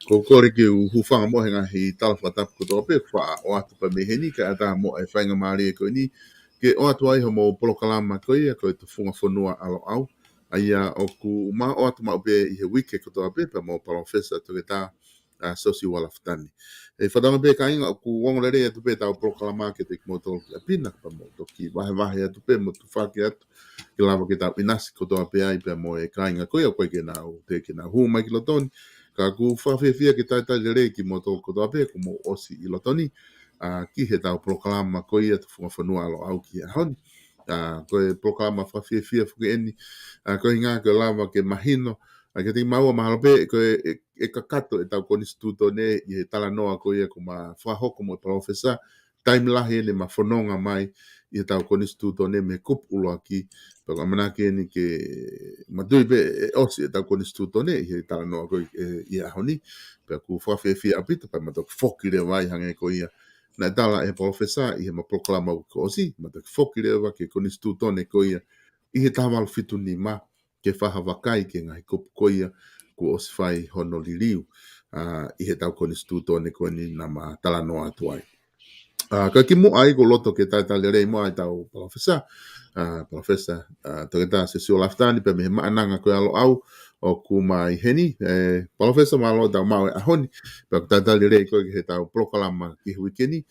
ko kore ke hu whanga mo henga hi talawha tapu kotoa pe wha o atu pa meheni ka ata mo e whainga maari e koe ni ke o atu ai ho mo polokalama koe ia koe te whunga whanua alo au aia o ku ma o atu mau pe i he wike kotoa pe pa mo palofesa to ke ta sosi wala whatani e whadanga pe ka inga o ku wongolere atu pe tau polokalama ke te kimoto ki apina pa mo toki wahe atu pe mo tu whake atu ke lava ke tau inasi kotoa pe ai pe mo e ka inga koe o koe ke nau te ke nau hu mai ki lotoni ka ku whawhiawhia ki tai tai rei ki mo tō kotoa pe ko mo osi i lotoni ki he tau proklama ko ia te whanua alo au ki a honi ko e proklama whawhiawhia whuki eni ko i ngā ke lava ke mahino ke te maua mahalo pe ko e kakato e tau konstituto ne i he tala noa ko ia ko ma whahoko mo profesa taimi lahi ene ma whanonga mai i he tau konstituto ne me kupulo aki Paka manake ni ke matui pe osi e tau konstituto ne i he tala noa ko i a honi pe ku whawhiawhia apita pa matok whoki re wai hange ko ia na tala e profesa i he ma proklama ko osi matok whoki re wa ke konstituto ne ko ia i he tawal fitu ni ma ke whahawakai ke ngai kupu ko ia ku osi whai honoliliu i he tau konstituto ne ko ni na ma tala noa atuai. Ka ki mo ai ko loto ke tai tai rei mo ai tau profesa tangata se sio laftani pe me maananga ko alo au o ku mai heni profesa malo da mau a honi pe tai tai rei ko ke tau proklama ki wikeni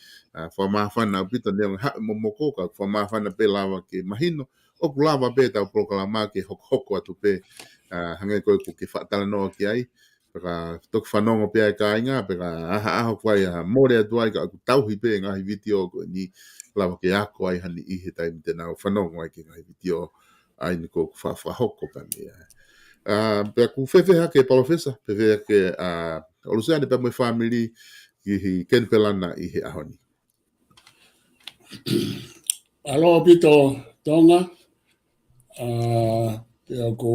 fa ma fa na pita ne ha momoko ka fa ma fa na pe lava ke mahino o ku lava pe tau proklama ke hoko atu pe hange ko ke fa tala no ki ai Peka tok whanongo pia e ka inga, peka aha kwai more atuai ka aku tauhi pe ngahi vitio ko ni lawa ke ako ai hani i he taimi te nao whanongo ai ke ngahi vitio ai ni ko whahoko pa mea. Peka ku whewhe hake palofesa, whewhe hake olusea ni pa mwe whamiri ki hi ken pelana i he ahoni. Aloha pito tonga, pia ko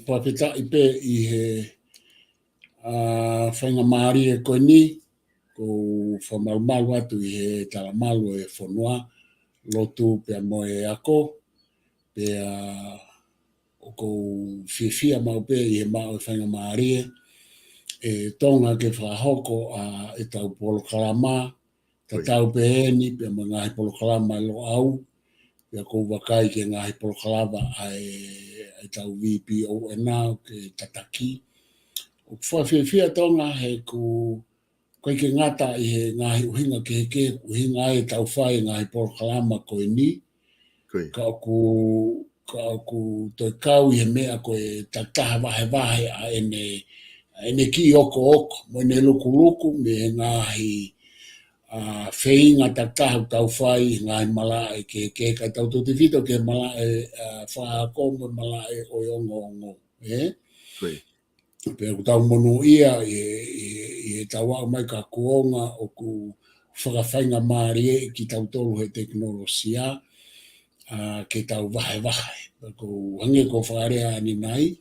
whawhita i pe i he whainga maari e koe ni, ko whamarumaru atu i he talamalu e whanua, lotu pia mo e ako, pia o ko whiwhia mau pe i he mau e whainga maari e tonga ke whahoko e tau polokalama, ta tau pe eni, pia mo ngahi polokalama lo au, pia ko wakai ke ngahi polokalama ai tau VPO e nao ke tataki, o whawhiawhia tonga he ku koe ke ngata i he ngahi uhinga ke heke, uhinga e tau whai ngahi polokalama koe ni, ka oku toi kau i he mea koe tataha wahe a ene ki oko, mo ene luku me he ngahi wheinga tataha tau whai ngahi mala e ke heke, ka tau tuti whito ke mala e whaako mo mala e oiongo, Pea ku tau monu ia i he tau au mai ka kuonga o ku whakawhainga maari e ki tau tolu he teknolosia ke tau wahe. Ku hange ko whakarea ni nai.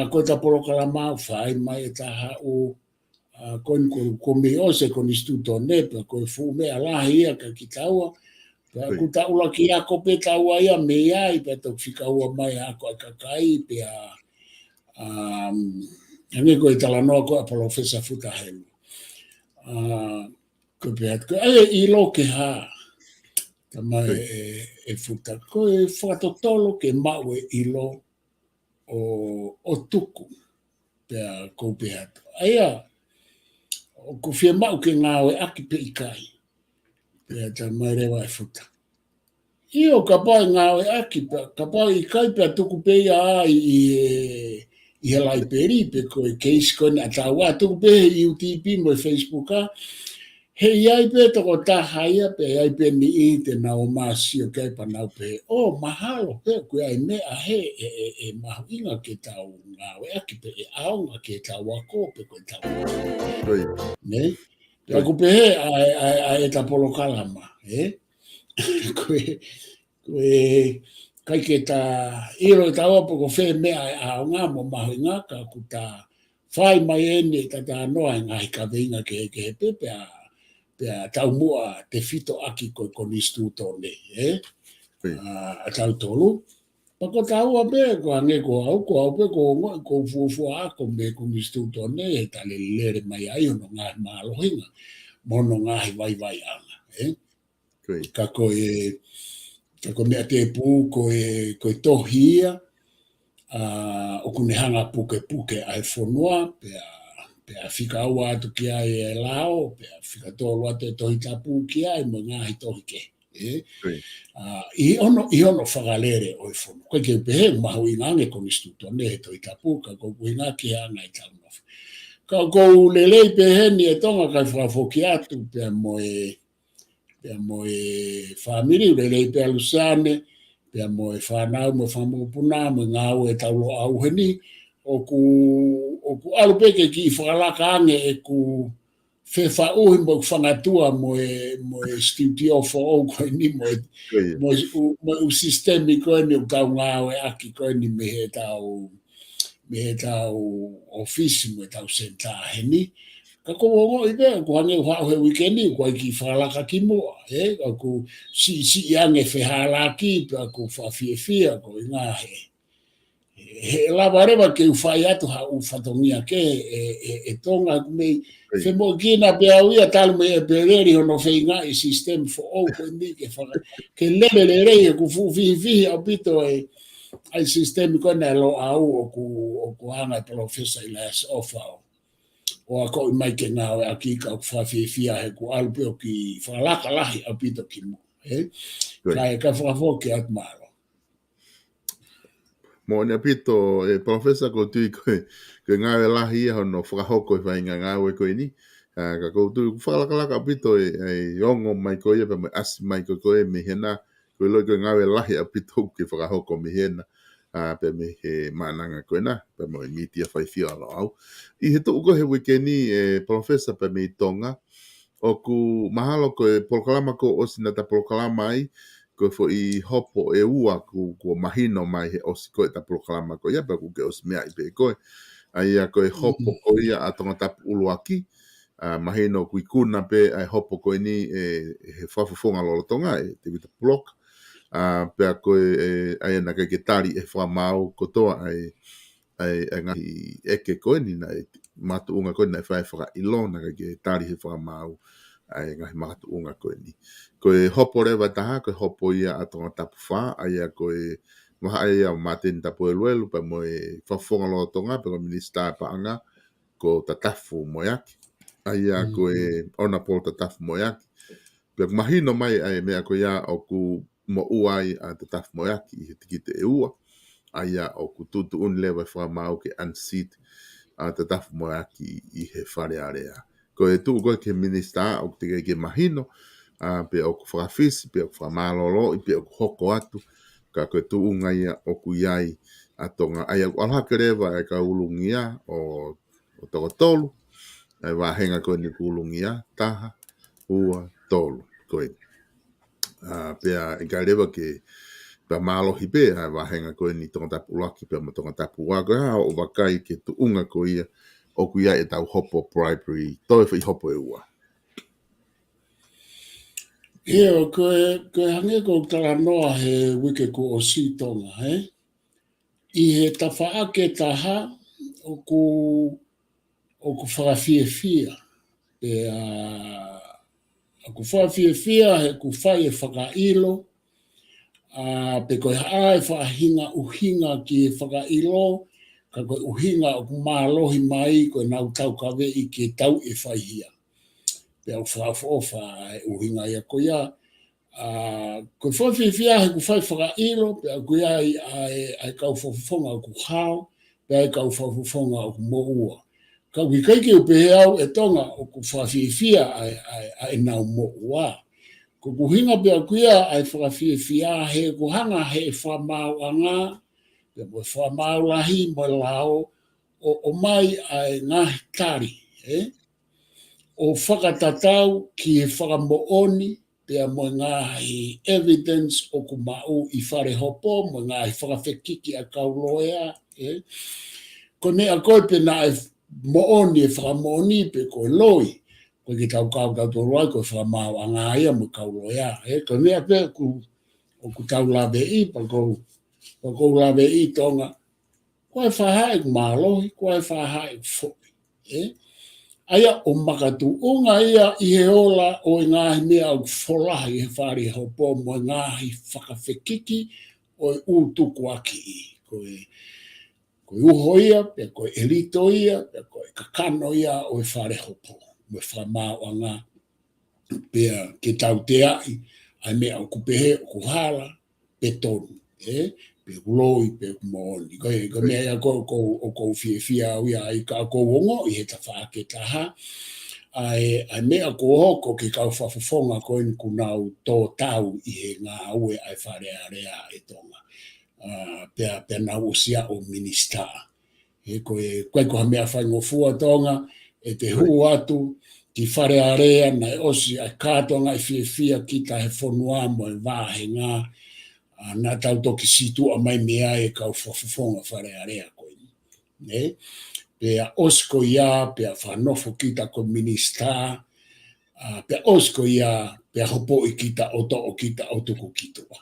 Ko ta polokalama whai mai e taha o kon ko me ose kon istuto ne pe ko fu me ala ia ka ki taua. Pea ku ta ula ki ako pe taua ia me ai pe to fika ua mai ako ka kai pe hange ko e tala noa ko a profesa futa helu. Ko pia ko i lo ke ha tamai e futa ko e whakatotolo ke mau e ilo o tuku pia ko pia aia o ko fia mau ke ngau e aki pe ikai pia tamai rewa e futa. Io ka pai ngau e aki ka pai ikai pia tuku pe ia i he lai peri pe ko e case ko na tawa tu pe UTP mo Facebook he ai pe to ta haia pe ai pe ni i te na o masio ke pa na pe o mahalo pe ko ai me a he e mahuinga ke tau ngau e aki pe aunga ke tawa ko pe ko tau ne ya ko pe ai ta polo kalama ko kai ke ta iro tawa po ko fe me a nga mo mahinga ka ku ta fai mai ene ta noa ngai ka vinga ke pe tau mua te fito aki ko istuto ne a tau tolu Pako taua be ko ange ko au pe ko fu ako me ko mistuto ne tale lere mai ai no nga malo hinga mono nga vai anga ka ko me te pu ko tohia o kune hanga puke ai fonua pe a fika awa atu ki ai lao pe a fika tolu atu tohi tapu ki ai mo nga hi tohi ke i ono whagalere o i fono. Koe ke pehe mahu i ngange ko mistuto ne to i tapuka ko kuinga ki hanga i talunof. Ka kou lelei pehe ni e tonga kai whafoki atu pe mo e whamiri lelei pe alusane pe mo e whanau mo whamupuna mo ngau e taulo au heni o ku alupeke ki i whakalaka ange e ku fefa uhi mo whangatua mo e studio fo o koe ni mo u sistemi koe ni u tau ngau e aki koe ni me he tau ofisi mo e tau senta heni ka ko i be ko hange ho he weekendi ko ki whakalaka ki mo ku si ange whehala ki pa ku whawhiewhia ko i ngā he lawareba ke uwhai atu ha u whatongia ke e tonga mei fe mo kina pe au ia talu me e pereri hono whainga i sistem fo au ko ni ke lele rei ku fuwhihi au pito ai sistemi ko na lo au o ku hanga professor i las ofa o ako i mai ke ngau e aki ka whawhiewhia he ku alpe o ki whalaka lahi au pito ki mo ka whafoke at maro mo ne pito e professor ko tui ko ngā e lahi hono whakahoko i whainga ngā ue koe ni ka ko tui whakalaka pito e ongo mai koe pa mai asi mai koe me hena koe loi koe ngā e lahi a pito ki whakahoko me hena pe me he maananga koe na pe mo i miti a whaifia alo au i he tuko he wikeni e professor pe me i tonga o ku mahalo koe polokalama ko osina ta polokalama ai ko fo i hopo e ua ku mahino mai he osi koe ta polokalama ko ia pa ku ke osi mea i pe koe ai a koe hopo ko ia a tonga tapu uluaki mahino kui kuna pe ai hopo koe ni he whafufonga lolo tonga te vita block pe a koe ai na ke tari e whamau kotoa ai ngahi eke koe ni na matu unga koe na e whaiwhaka ilo na ke tari he whamau ai ngahi matu unga koe ni koe hopo rewa taha, koe hopo ia atonga tapu wha, ai a koe maha ai a maten tapu eluelu, pa mo e whafonga loa tonga, pa ko minista paanga, ko tatafu moyaki, ai a koe ona pol tatafu moyaki, pa mahino mai ai mea koe ia o ku mo uai a tatafu moyaki, i he tikite e ua, ai a o ku tutu unilewa e whamau ke unseat a tatafu moyaki i he whare area. Koe tu koe ke minista o te ke mahino, pe o ku whakawhisi, pe o ku whamalolo, pe o ku hoko atu, ka koe tu unga ia o ku iai atonga. Ai au alhake rewa e ka ulungia o toko tolu, ai wahenga koe ni ku ulungia, taha, ua, tolu, koe. Pe a ka rewa ke pa malohi pe, ai wahenga koe ni tonga tapu laki, pe mo tonga tapu wako, o wakai ke tu unga koe ia, o ku iai e tau hopo bribery, toi whi hopo e ua. Ia, koe hange ko tala noa he wike ko o si tonga, I he tawhaake taha o ku whakawhiewhia. O ku whakawhiewhia he ku whai e whakailo, pe koe hae whaahinga uhinga ki e whakailo, ka koe uhinga o ku mālohi mai koe nau tau kawe I ke tau e whaihia. Pe au whaafofa e uhinga ia ko ia. Koe whawhiwhia he ku whai whakailo, pe au koe ai kau whawhifonga o ku hao, pe ai kau whawhifonga o ku moua. Kau ki kaike upehe au e tonga o ku whawhiwhia ai nau moua. Ko ku hinga pe au kuia ai whawhiwhia he ku hanga he whamau anga, pe mo whamau lahi mo lao, o mai ai ngahi tari, o whakatatau ki he whakamooni, pea mo ngahi evidence o ku mau I whare hopo, mo ngahi whakawhekiki a kauloea. Ko nea koe pe na mooni e whakamooni pe koe loi, koe ki tau tōroi koe whamau anga ia mo kauloea. Ko nea pe o ku tau lawe I pa kou o ko lawe I tonga koe whahai mālohi, koe whahai whoki. Aia o makatu unga ia I he ola o ngāhi mea au wholahi he whare hopo mo ngāhi whakawhekiki o utuku aki I. Koe uho ia, pe koe elito ia, pe koe kakano ia o whare hopo. Me whamau anga pea ke tau te ai, ai mea au kupehe o kuhala, pe tonu. Pe uloi, pe kumooni. Koe mea ia ko fia au ia ai ka ko wongo I he ta whaake taha. Ai mea ko hoko ke kau whafafonga koe ni kunau tō tau I he ngā ue ai whare area e tonga. Pea na usia o minister. Koe ko mea whaingofua tonga, e te hu atu, ki whare area na osi ai kātonga I fia ki ta he whonua mo e wāhe ngā, nā tau toki situ a mai mea e kau whafafonga whare area koe. Pea osko ia, pea whanofo kita ko minister, pea osko ia, pea hopo I kita oto o kita otuku kitua.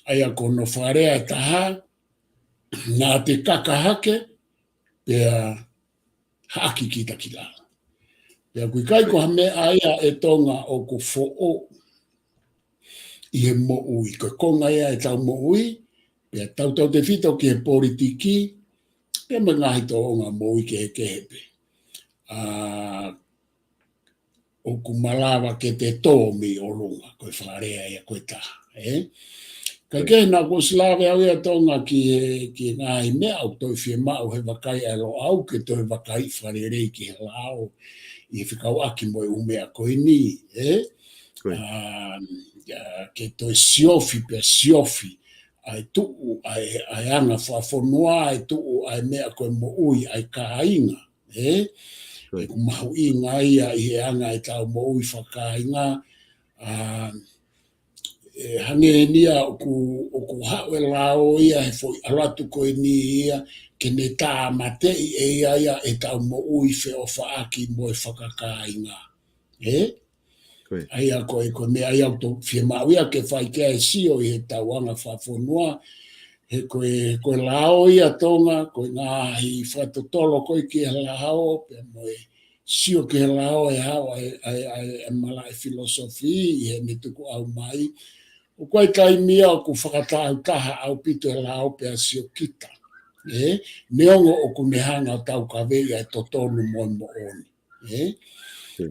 Aia kono wharea taha, nā te kakahake, pea haki kita ki la. Pea kui kai ko hame aia e tonga o ko fo'o I he mo ui. Ko konga ia e tau mo ui, pea tau te whito ki he politiki, pea me ngahi tō o ngā mo ui ke he kehepe. O ku malawa ke te tōmi o runga, koe wharea ia koe taha. Kai kei nā ko slawe au ia tonga ki ngāhi mea au toi whie mau he wakai alo au ke toi wakai wharerei ki he lao I whikau aki mo e umea koe ni. Ke toi siofi pia siofi ai tuu ai anga whafonua ai tuu ai mea koe mo ui ai ka inga. E kumahu inga ia I he anga e tau mo ui whakainga. Hange nia o ku hawe lao ia he foi alatu koe ni ia ke ne tā matei e ia e tau mo ui wheo whaaki mo e whakakainga. Aia koe mea ai au tō whie mau ia ke whai kia e sio I he tauanga whafonua he koe lao ia tonga koe ngāhi whatotolo koe ki he lao pe mo e sio ki he lao e hao ai mala e filosofi I he me tuku au mai. O koe kai mia o ku whakatau taha au pito he lao pe a sio kita. Neongo o ku nehanga tau ka vea e totonu mo oni.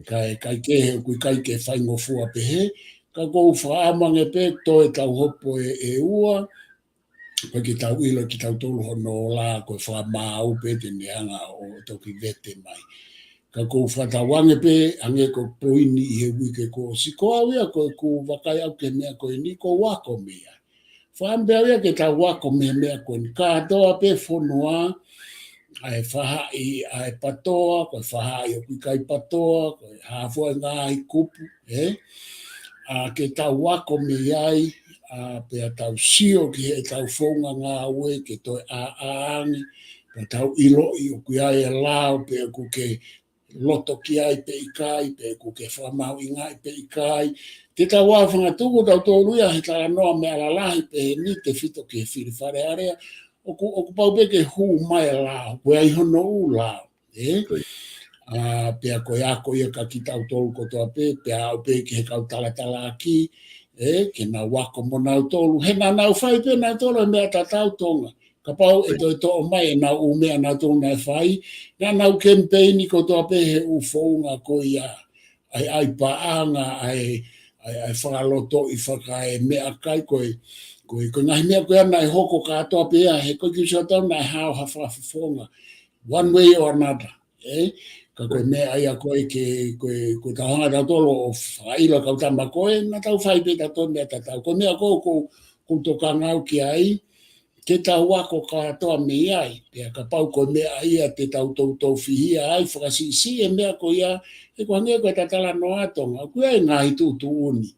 Kai kehe kui kai ke whaingofua pehe, ka kou whaamange pe to e tau hopo e ua, koe ki tau ilo ki tau tolu hono la koe whaamau pe te nehanga o toki vete mai. Ka kou whatawange pe, ange ko poini I he wike ko si ko awia koe ku wakai au ke mea koe ni ko wako mea. Whaambe awia ke tau wako mea koe ni kātoa pe whonua, ai whahai ai patoa, koe whahai o kai patoa, koe hāfua ngāhi kupu, ke tau wako me iai, pea tau sio ki he tau whonga ngā ue, ke toi aangi, pea tau iloi o kui ai e lao, pea ku ke loto ki ai pe ikai, pea ku ke whamau I ngai pe ikai, te tau wāwhanga tuku tau tōruia he tala noa me alalahi pe he ni te whito ki he whiriwhare area, o ku pau pe ke hu mai lao, koe ai hono u lao. Pea koe ako ia ka ki tau tolu kotoa pe, pea au pe ke he kau tala aki, ke nā wako mo nau tolu, he nau whai pe nau tolu e mea tatau tonga. Ka pau e toi to'o mai e nau umea nau tolu nai whai, nau kempeini kotoa pe he u whounga koe ia, ai paanga, ai whakaloto I whaka e mea kai koe ngahi mea koe ana e hoko katoa pea, he koe ki usua tau nai hao hawhafonga, one way or another. Ka koe mea ai a koe koe tauhanga tau tolo o whaila kau tamba koe, na tau whai pe tau mea tatau. Koe mea koe ko toka ngau ki ai, ke tau wako katoa me iai, pea ka pau koe mea ai a te tau tau whihia ai, whakasisi e mea koe ia, e koe hangia koe tatala no atonga, koe ai ngahi tutu uni.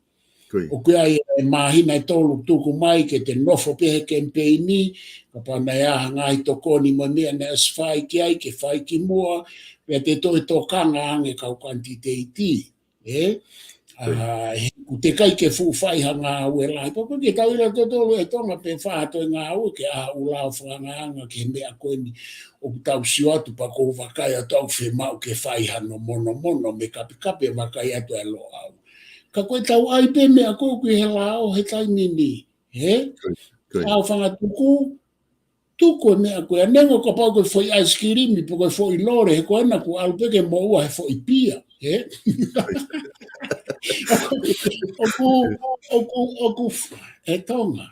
O koe ai mahina e tolu tuku mai ke te nofo pehe kempeini, ka pau nei aha ngahi tokoni mo mea ne as whai ki ai, ke whai ki mua, pea te toi tokanga ange kau kantiteiti. Ku te kai ke fu fai hanga ue lai. Papa ke tau ila totolo e tonga pe whāto e ngā ue ke a ulau whanganga ke mea koe ni o ku tau sio atu pa kou wakai atu au whi mau ke whai hano mono mono me kapi kapi wakai atu e lo au. Ka koe tau ai pe mea kou ki he lao he tai nini. He? Au whanga tuku e mea koe. Nengo ka pau koe foi ice cream po koe foi lore he koe na ku alpeke mo ua he foi pia. He? Oku e tonga,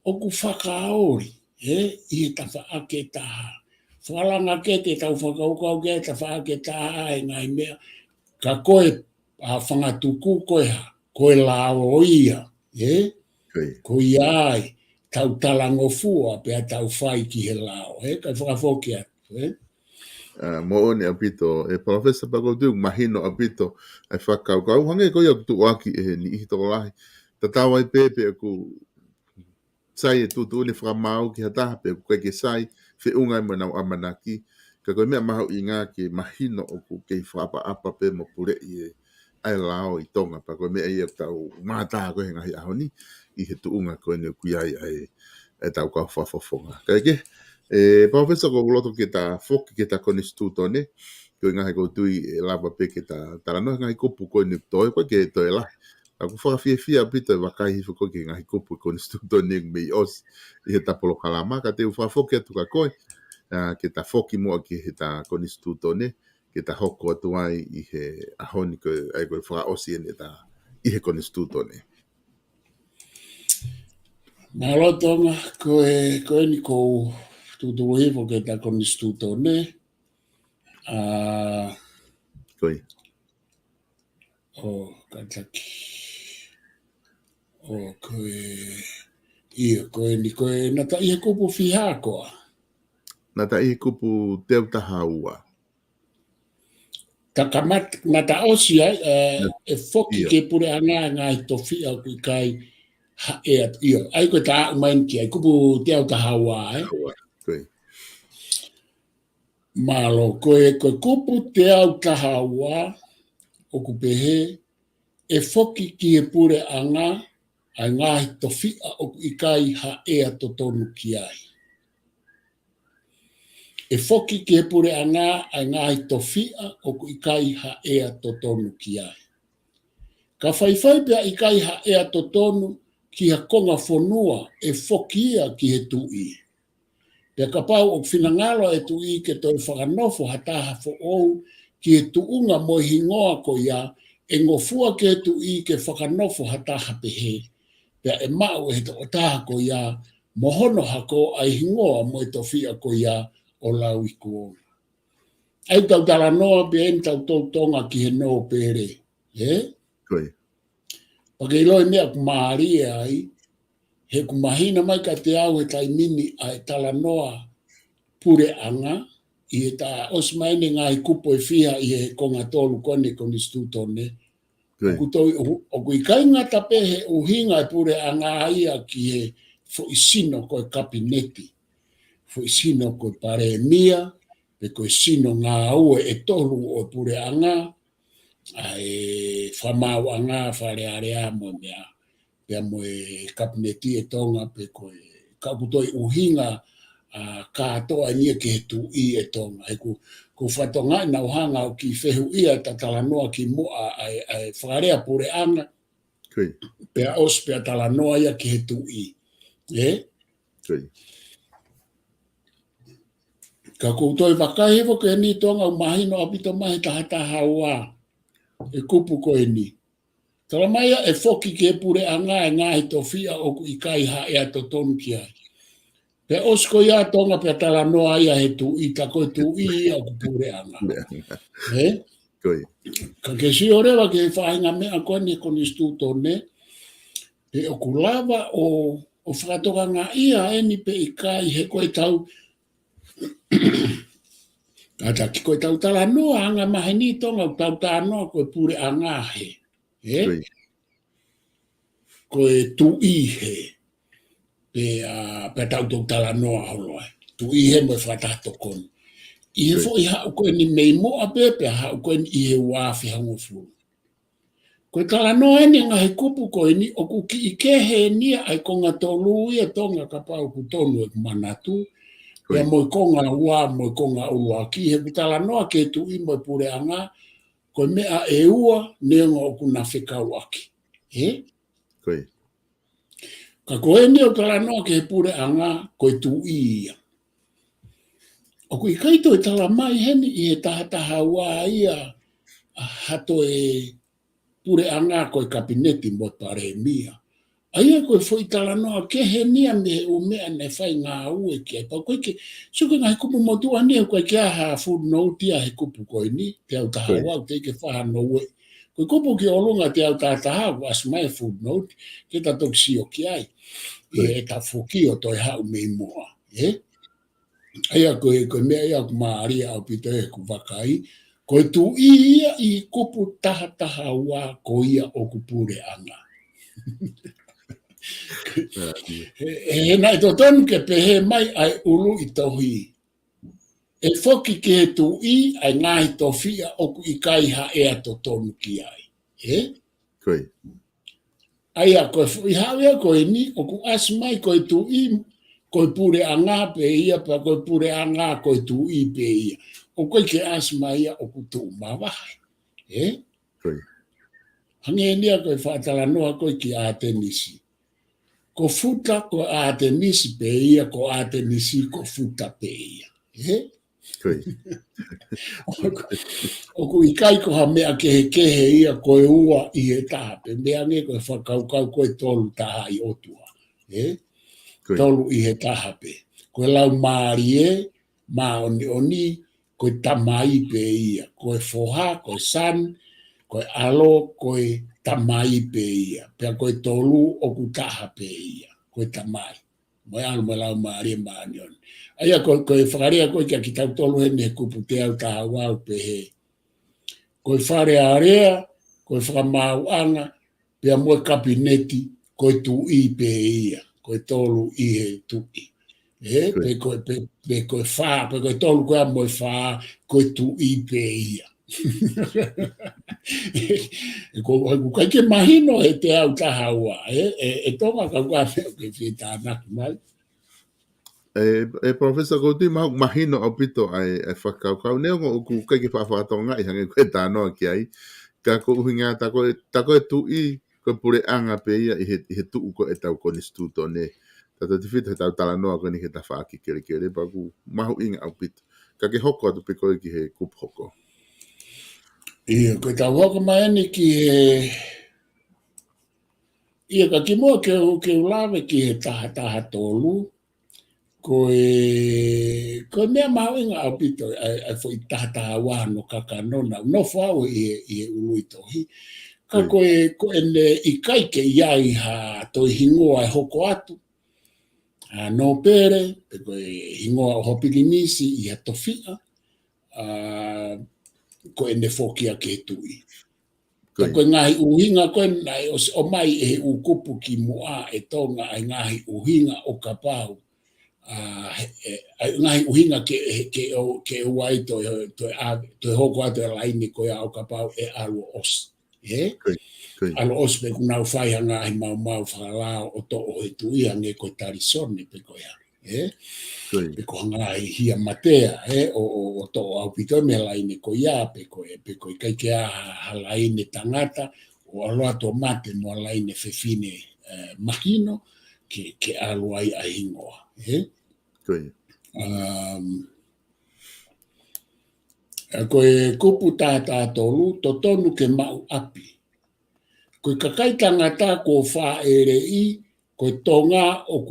oku whakaori, i ta whaake taha. Whalanga ke te tau whakaukau ke ta whaake taha e ngai mea. Ka koe a whangatuku koe ha, koe lao ia, koe ai, tau talango fua pe a tau whai ki he lao, kai whakafoke atu, mo one apito e professor pago tu mahino apito e whakau kau hange ko yo tu waki e ni hito lahi tatawa i pepe ku sai tu ni whamau ki hata pe ku ke sai fe unga mo na amanaki ka ko me mahu inga ki mahino o ku ke whapa apa pe mo pure i ai lao i tonga pa ko me ai tau mata ko henga hi ahoni i he tu unga ko ne ku ai e tau ka whafonga ka ke professor ko loto ke ta fok ke ta konstituto ne ko nga ko tui lava pe ke ta tarano nga ko pu ko ne to ko ke to la ko fa fia pita va kai fo ko ke nga ko pu konstituto ne me os e ta polo kalama ka te fa fok ke tu ka ko ke ta foki mo ke ta konstituto ne ke ta hoko tu ai i he ahoni ko ai ko fa osi ne ta i he konstituto ne Malotonga ko ni ko tutu hivo ke ta konstituto ne koi kataki koe ni koe na ta i kupu fiha koa na ta i kupu teu tahaua ta kamat na ta osi e foki ke pure anga ngai to fi au kai ai ko ta main ki ai kupu teu tahaua malo koe kupu te au tahaua o kupehe e foki ki e pure anga ai ngahi tofia o ikai ha ea to tonu ki ai. E foki ki e pure anga ai ngahi tofia o ikai ha ea to tonu ki ai. Ka whaiwhai pia ikai ha ea to tonu ki ha konga whonua e foki ia ki he tui. Pia ka pau o whinangalo e tui ke toi whakanofo hataha fo ou ki he tuunga mo hingoa ko ia e ngofua ke tui ke whakanofo hataha pehe. Pea e mau he to taha ko ia mohono hako ai hingoa mo e tofia ko ia o lau i kuona. Ai tau tala noa pe en tau tonga ki he no pere. Pake iloi mea ku maari ai, he ku mahina mai ka te au he tai mini ai tala noa pure anga, i he ta osmaine ngai kupo e fia i he konga tolu kone konstituto ne. O ku ikai ngata pehe uhinga e pure anga ia ki he fo isino koe kabineti, fo isino koe paremia, pe koe sino ngā ue e tolu o pure anga, ai whamau anga whare area mo mea, pea mo e kabineti e tonga pe koe kakutoi uhinga katoa nia ke he tu i e tonga. He ku whatonga na uhanga o ki whehu ia ta talanoa ki mua ai wharea pure anga, pea os pea talanoa ia ki he tu i. Ka koutou wakai hevo ke ni tonga o mahino apito mahi tahataha ua e kupu koe ni. Talamaya e foki ke pure anga e ngahi tofia o ku ikai ha ea to tonu ki ai. Pe osko ia tonga pe talanoa ia he tu i ta koe tu i o ku pure anga. Ka ke si orewa ke whainga mea koe ni konstituto ne, pe o ku lava o whakatoka ngā ia e ni pe ikai he koe tau kata ki koe tau talanoa anga mahi ni tonga o tau tānoa koe pure anga he. Koe tu i he. Pe tau tau talanoa holoa. Tu i he mo whatato konu. I he fo i hau koe ni mei moa pepe hau koe ni i he wafi hango furu. Koe kala noa ni ngahi kupu koe ni, o ku ki i kehe nia ai konga tolu ia tonga ka pau ku tonu e manatu, pia moi konga ua, moi konga ulua ki, he kutala noa ke tu i moi pure anga, koe mea e ua neonga o ku na whekau aki. Koe. Ka koe ni o kala noa ke pure anga, koe tu i ia. O ku i kaito e tala mai heni i he tahataha ua ia, hato e pure anga koe kabineti mo pare mia. Aia koe foi tala noa ke he nia me o mea ne whai ngā ue ki ai. Pau koe ke, suke ngai kupu motua ni koe ke aha food note ia he kupu koe ni, te au taha wau te ke whaha no ue. Koe kupu ki olunga te au taha was my food note, ke ta toksi o ki ai. E ta fuki o toi hau mei mua. Aia koe mea ia ku maaria au pito e ku wakai, koe tu ia i kupu taha ua ko ia o kupure anga. He nai to tonu ke pehe mai ai ulu i tohi. E foki ke he tu i ai ngahi tofia o ku i kai ha ea to tonu ki ai. Koe. Aia koe i hawea koe ni o ku as mai koe tu i koe pure anga pe ia pa koe pure anga koe tu i pe ia. O koe ke as mai ia o ku tu mawahai. Koe. Hange nia koe whaatala noa koe ki a tenisi. Ko futa ko a tenisi pe ia, ko a tenisi ko futa pe ia. Koe. O ku i kai ko ha mea kehe ia koe ua i he taha. Pe mea nge koe whakaukau koe tolu taha i otua. Tolu i he taha pe. Koe lau maari ma oni koe tamai pe ia. Koe foha, koe san, koe alo, koe tamai pe ia. Pea koe tolu o ku taha pe ia. Koe tamai. Moe alo me lau maari maani oni. Aia koe whakaria koe kia ki tau tolu hene he kupu te au taha wau pe he. Koe whare area, koe whakamau anga, pea moe kabineti, koe tu i pe ia. Koe tolu i he tu i. Pe koe wha, pe koe tolu koe moe wha, koe tu i pe ia. Ko kai ke mahino e te au taha ua, e tonga ka kua mea ke whita anaki mai. Professor Kouti mahino au pito ai whakaukau. Neo ko ku kai ke whawhatonga i hange koe tānoa ki ai. Ka ko uhinga ta koe tu i koe pure anga pe ia i he tuu ko e tau koni stuto ne. Tata te whita he tau tala noa koe ni he ta whaaki kere pa ku mahu inga au pito. Ka ke hoko atu pe koe ki he kup hoko. Ia, koe tau hoko maeni ki he... Ia, ka ki mua ke ulawe ki he taha tolu. Koe mea mahu inga au pito ai fo i taha wano kakanona. No whau i he ului tohi. Ka koe ne i kai ke iai ha toi hingoa e hoko atu. No pere, pe koe hingoa o hopirinisi i ha tofia. Koe ne fokia ke tui. Ka koe ngahi uhinga koe nai o mai e ukupu ki mua e tonga ai ngahi uhinga o ka pau. Ngahi uhinga ke uai toi hoko atu e laini koe au ka pau e alu os. Alo os pe kunau whai hanga hi mau whakalao o to o he tuia nge koe tarisone pe koe ha. Pe ko hanga hi hia matea o to au pito me laini koe ia pe koe kai ke a laini tangata o aloa to mate mo laini fefine mahino ke alu ai a hingoa. Koe kupu tata tolu to tonu ke mau api. Koe kakai tangata ko wha ere i, koe tonga o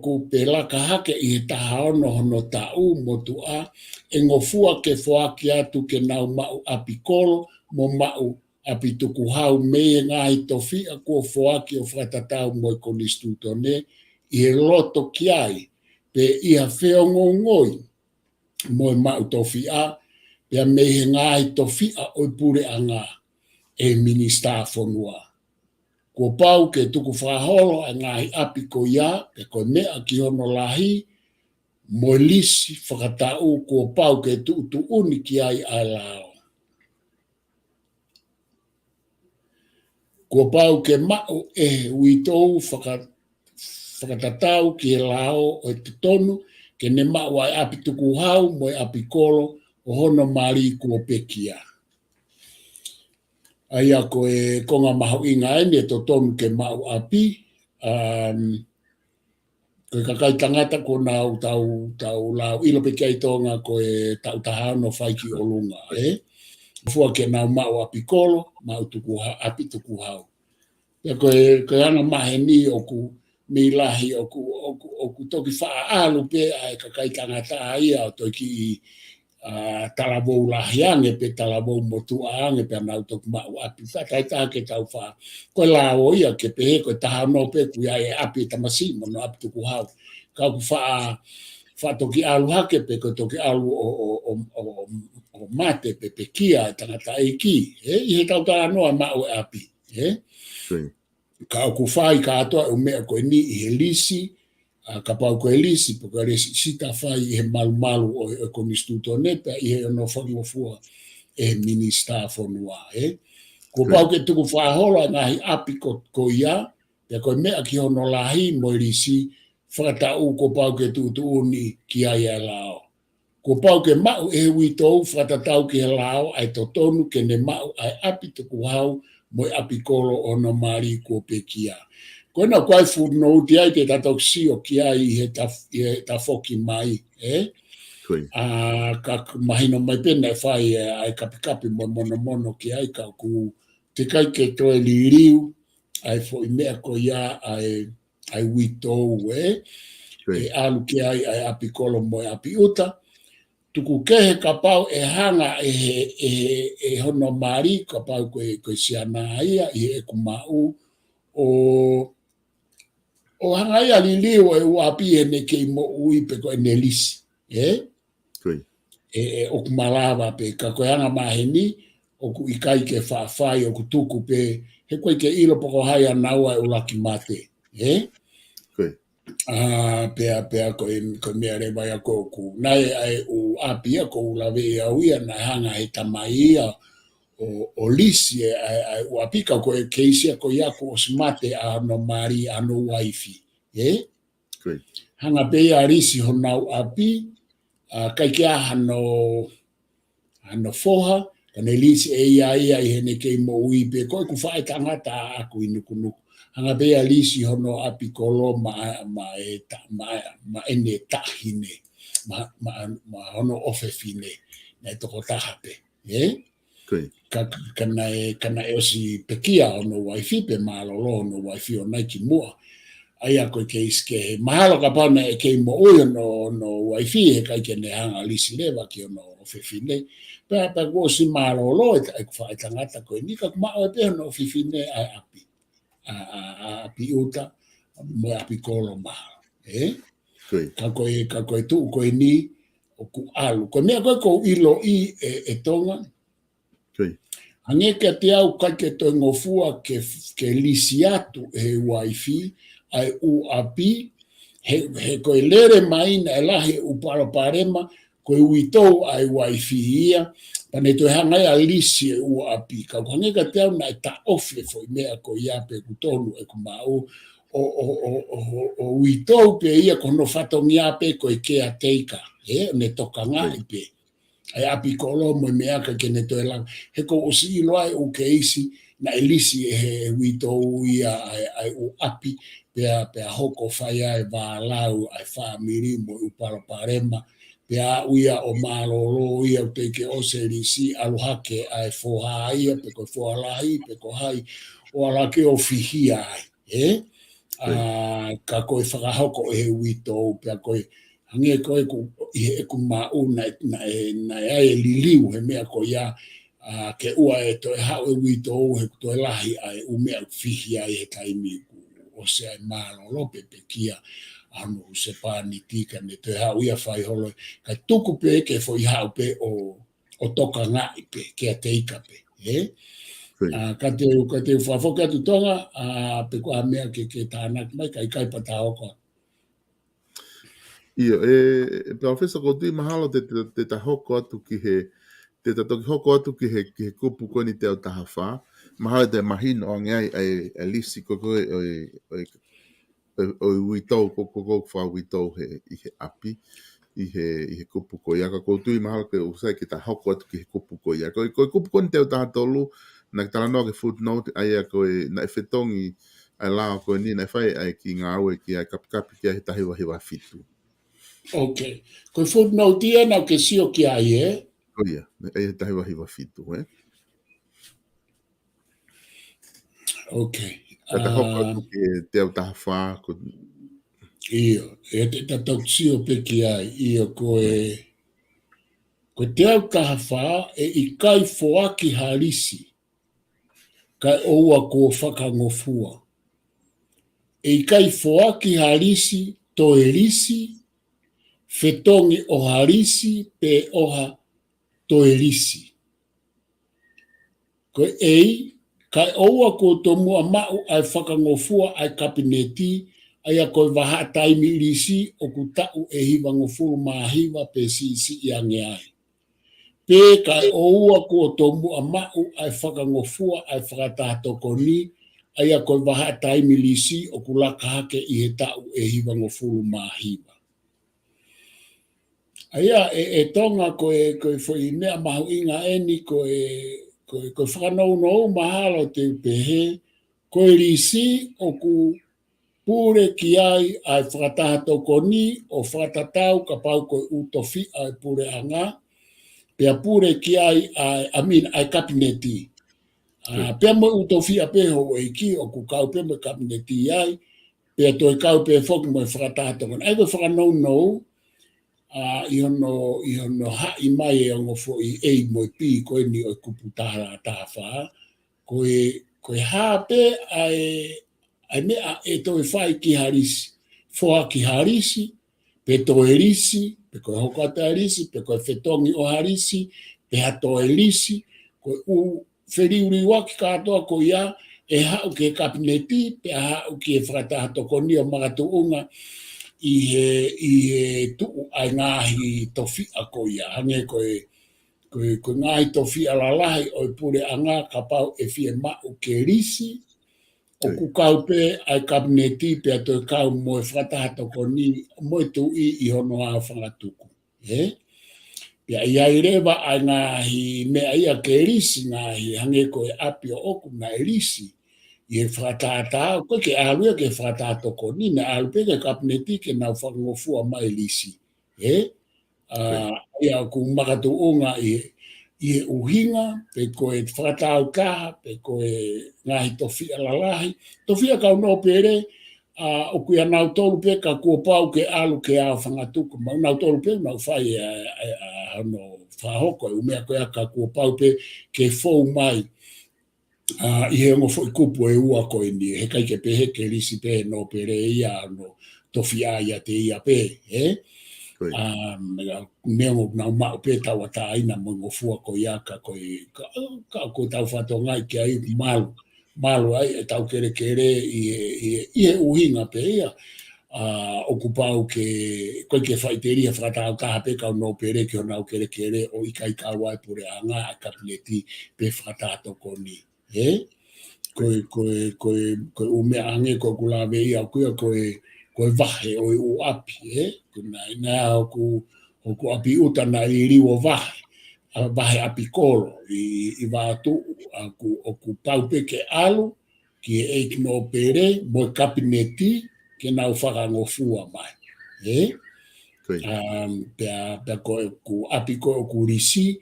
ku pelaka hake i he taha ono hono tau motu a, e ngofua ke whaaki atu ke nau mau api kolo, mo mau api tuku hau mea ngai tofia ko whaaki o whatatau mo i konistu tone, i he loto ki ai, pe iha whiongo ngoi, mo i mau tofia, pe a mehe ngai tofia o i pure anga. E minista fonua. Ko pau ke tuku whaholo a ngahi api ko ia, pe ko mea ki hono lahi, mo lisi whakatau ko pau ke tu uni ki ai a lao. Kua pau ke ma'u uitou whakatatau ki he lao o te tonu, ke ne ma'u ai api tuku hau mo e api kolo o hono mari kua pekia. Aia ko e konga mahu inga ene to tonu ke ma'u api, ko e kakai tangata ko nau tau lau ilo pekia i tonga ko e tau tahano whaiki o lunga, Fua ke nau ma'u api kolo, ma'u api tuku hau. Ia ko e ana mahe ni o ku milahi o ku toki whaalu pe ai kakai tangata ia o toki talavou lahiange pe talavou motuaange pe nau toku ma'u api. Whakai ke tau wha. Ko lao ia ke pe he ko tahano pe ku ia e api tamasi mono api tuku hau. Kau ku wha toki alu hake pe ko toki alu o mate pe kia tangata e ki. I he tau tahanoa ma'u e api. Ka ku whai ka atoa o mea ko ni i he lisi, ka pau ko e lisi, po ka resi sita whai i he malu o e konistuto nepa i he ono whangofua e minista whanua. Ko pau ke tuku whahola ngahi api ko ia, pe ko mea ki hono lahi mo lisi, whakatau ko pau ke tuuni ki ai e lao. Ko pau ke mau e hui tou whakatatau ki he lao ai to tonu ke ne mau ai api tuku hau mo api kolo o no mari ko pekia. Ko na kwai fu no ti ai te tatok si o ki ai he ta foki mai, ka mahino mai pena fai ai kapi mo mono ki ai ka ku te kai ke to e liriu ai fo i mea ko ia ai wito e alu ki ai api kolo mo api uta. Tuku kehe ka pau e hanga e hono mari ka pau ko siana ia i e kumau o hanga ia liliu e uapi e ne kei mo ui pe ko e nelisi o kumalawa pe ka ko hanga maheni o ku ikai ke whaafai o ku tuku pe he koe ke ilo poko hai anaua e ulaki mate pea ko mea rewa ia ko ku nai ai u apia ko lawe au ia na hanga he tamaia o lisi ai u apika ko e keisia ko ia ko smate a no mari a no wifi hanga pe ia risi honau api kai kia hano foha kane lisi e ia i hene kei mo ui pe ko ku whae tangata aku inukunuku hanga bea lisi hono api kolo ma ene tahine ma hono ofefine na toko tahape kana e osi pekia ono wifi pe malolo ono wifi o naiki mua aia ko ke iske mahalo ka pana e ke mo o no wifi e kai ke ne hanga lisi leva ki ono ofefine pe go si malolo e fa tangata ko ni ka ma o te no ofefine ai api api uta mo api kolo maha ka koe tu koe ni o ku alu ko mea ko ilo i e tonga hange ke te au kai ke to ngofua ke lisi atu he wifi ai u api he koe lere maina e lahi uparo parema koe uitou ai wifi ia pane to hanga ia lisi e u api ka hange ka te au na ta ofe foi mea ko ia pe kutonu e kumau o uitou pe ia kono fato mia pe ko ke ateika ne toka ngai pe ai api kolo mo mea ka ke ne to elang he ko osi loai o keisi na elisi he uitou ia ai u api pe hoko faya e va lau ai famiri mo uparo parema pe uia o malolo ia te ke o se lisi alohake ai foha ia pe ko foha lai pe ko hai o ala ke o fihia ai ka koe whakahoko e he uitou pe koe hange koe ku mau na e liliu he mea ko ia ke ua e to e hau e uitou he to e lahi ai u mea fihia e taimi o se ai malolo pe kia anu se pani tika ne te hau ia whai holo kai tuku pe ke foi hau pe o toka ngai pe ke a teika pe ka te whafoka tu tonga pe kua mea ke tānak mai kai pata oko Ia professor ko ti mahalo te hoko atu ki he te toki hoko atu ki he kupu ko ni te o tahawha Maha te mahino o ngai e lisi koko o witau koko wha witau i he api, i he kupu ko ia, ka koutu i mahalo ke usai ki ta hoko atu ki he kupu ko ia. Ko kupu ko ni teo taha tolu, na tala noa ke footnote, aia ko na e whetongi ai lao ko ni, na e whai ai ki ngā aue ki ai kapikapi ki ai he tahi wahiwa fitu. Okay. Ko footnote ia na ke sio ki ai e? Ko ia, ai he tahi wahiwa fitu, Okay. Kata hoko atu ki teo taha wha, ko Iyo, e te tatau sio pe ki ai, iyo ko teo taha wha e i kai foaki harisi, kai oua ko whakangofua. E i kai foaki harisi, to e risi, whetongi o harisi, pe oha to e risi. Ko ei, kai oua ko to mua mau ai whakangofua ai kabineti, ai a koe waha taimi risi o ku tau e hiwa ngofuru mahiwa pe si i ange ai. Pe kai oua ko to mua mau ai whakangofua ai whakatahatoko ni, ai a koe waha taimi risi o ku laka hake i he tau e hiwa ngofuru mahiwa. Aia e tonga koe foi mea mahu inga eni koe whakanou nou mahalo te upehe, koe risi o ku pure ki ai whakatahatoko ni o whakatatau ka pau koe utofi ai pure anga, pea pure ki ai ai kabineti. Pea mo utofi a peho e ki o ku kau pe mo kabineti ai, pea toi kau pe foki mo whakatahatoko ni. Ai koe whakanou nou, i hono hai mai e ongo fo i ei mo pi koe ni o kupu taha wha, koe hape ai mea e toi whai ki harisi, foa ki harisi, pe toe risi, pe koe hokata risi, pe koe whetongi o harisi, pe hato e risi, koe u whiriuri waki katoa ko ia, e hau ke kabineti, pe hau ki e whakatahatoko ni o magatu unga, i he tuu ai ngahi tofi a ko ia, hange koe ngahi tofi a lalahi o pure anga ka pau e fie mau ke risi, o ku kau pe ai kabineti pe a toi kau mo e whatahatoko ni mo tu i hono a whangatuku. Pea ia i rewa ai ngahi mea ia ke risi ngahi hange koe api o oku na e risi, i e whakatata, koe ke aluia ke whakatatoko ni, na alupe ke kabineti ke nau whakangofua mai risi. Ia ku makatu unga i e uhinga, pe koe whakatau kaha, pe koe ngahi tofi alalahi. Tofi a kau no pere, o kuia nau tolu pe ka kua pau ke alu ke a whangatuku. Mau nau tolu pe, nau whai no whahoko, umea koe a ka kua pau pe ke fou mai. I he ongo fo i kupu e ua koe ni, he kai ke pehe ke risi pe no pere ia no tofi a ia te ia pe, neongo nau mao pe tau a taina mongo fua ko ia ka koe tau whatongai ke ai malu ai e tau kere i he uhinga pe ia, o kupau ke koe ke whaiteria whakatau kaha pe kau no pere ke o nau kere o i kai kawai pure anga a kabineti pe whakatatoko ni. Koe umea ange koe kulawe ia koe vahe o u api, nā oku api utana i riwo vahe api kolo i wātu oku paupe ke alu ki e eik no pere mo kabineti ke nau whakangofua mai. Pea koe ku api koe oku risi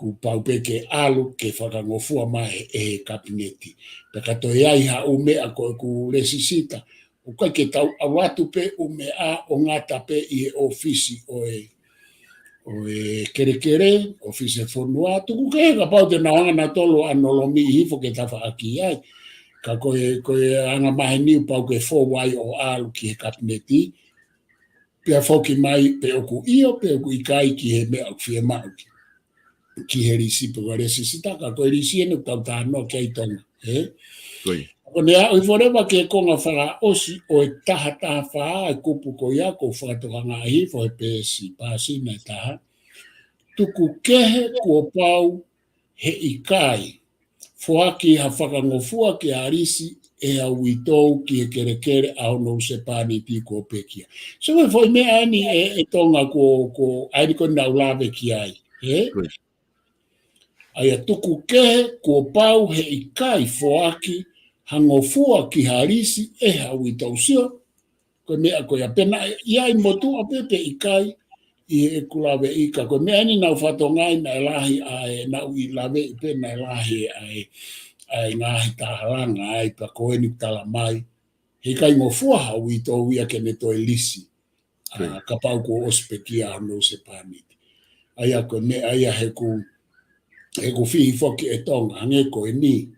ku paupe ke alu ke whakangofua mai e kabineti. Pea kato iai ha umea koe ku resisita, o kai ke tau awatu pe umea o ngata pe i e ofisi o e kere, ofisi e whonua, tuku ke ka pau te nauanga na tolo anolomi i hifo ke tawa aki ai, ka koe anga mahe niu pau ke whowai o alu ki he kabineti, pea whoki mai pe oku io, pe oku ikai ki he mea o fie mau ki he risi pe wa resisita, ka koe risi enu tau tāno ke ai tonga. Ko nea oi foreva ke konga whaka osi o e taha wha e kupu ko ia ko whakatoka ngā hifo e pēsi pāsina e taha. Tuku kehe kua pau he ikai foaki ha whakangofua ki a risi e a uitou ki e kere au no se pani ti ko pekia. So e foi me ani e tonga ko aini ko na ulave ki ai. Ai a tuku kehe ko pau he ikai foaki hangofua ki harisi e ha uitou sio. Ko mea ko ia pena ia i motu a pepe ikai i e kulave ika. Ko mea ni nau whatongai na lahi ai na ui lave i pena lahi ai ngahi tahalanga ai pa koe ni tala mai. He kai ngofua ha uitou ia ke ne toi lisi. Ka pau ko ospekia no se paniti. Ai a ko mea ia he ku fihi foki e tonga hange ko e ni.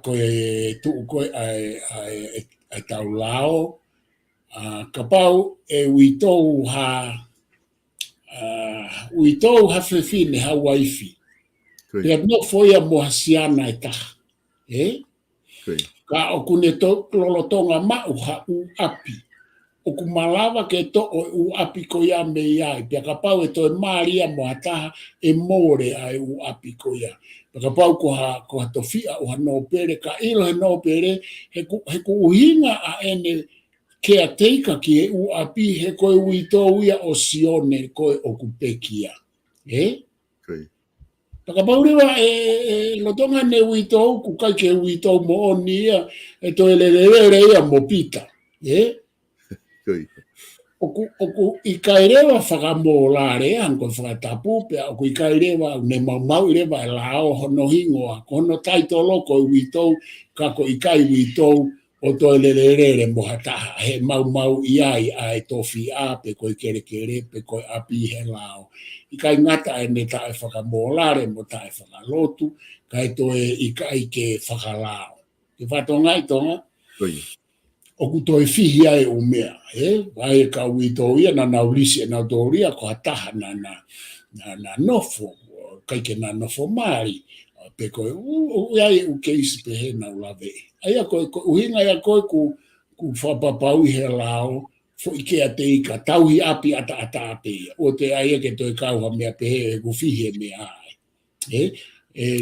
Ko e tuu koe ai tau lao. Ka pau e uitou ha whiwhine ha waifi. Pea no foi a mohasiana e taha. Ka o kune lolotonga mau ha u api. O kumalawa ke to o u api ko ia me iai. Pea ka pau e to e maria mohataha e more ai u api ko ia. Pea ka pau ko ha tofia o ha no pere. Ka ilo he no pere he ku uhinga a ene ke a teika ki e u api he koe uitou ia o sione koe o kupekia. Taka paurewa lotonga ne uitou ku kai ke uitou mo oni ia e to elelere ia mo pita. Oku ikairewa whakamolare anko whakatapu pea oku ikairewa ne mau irewa lao hono hingoa hono taitolo ko uitou kako ikai uitou o to elelere mo hataha he mau iai ai tofi a pe koe kere pe koe api he lao. Ikai ngata e ne tae whakamolare mo tae whakalotu kai to e ikai ke whakalao. Te whatongai tonga oku to e fihi ai o mea. Vai ka uitou ia na naulisi e na doria ko hataha na nofo kai ke na nofo mari pe koe iai u keisi pe he na ulave. Aia koe uhinga ia koe ku whapapau he lao fo ike a te ika tauhi api ata ape o te aia ke toi kauha mea pehe e kufihe mea ai.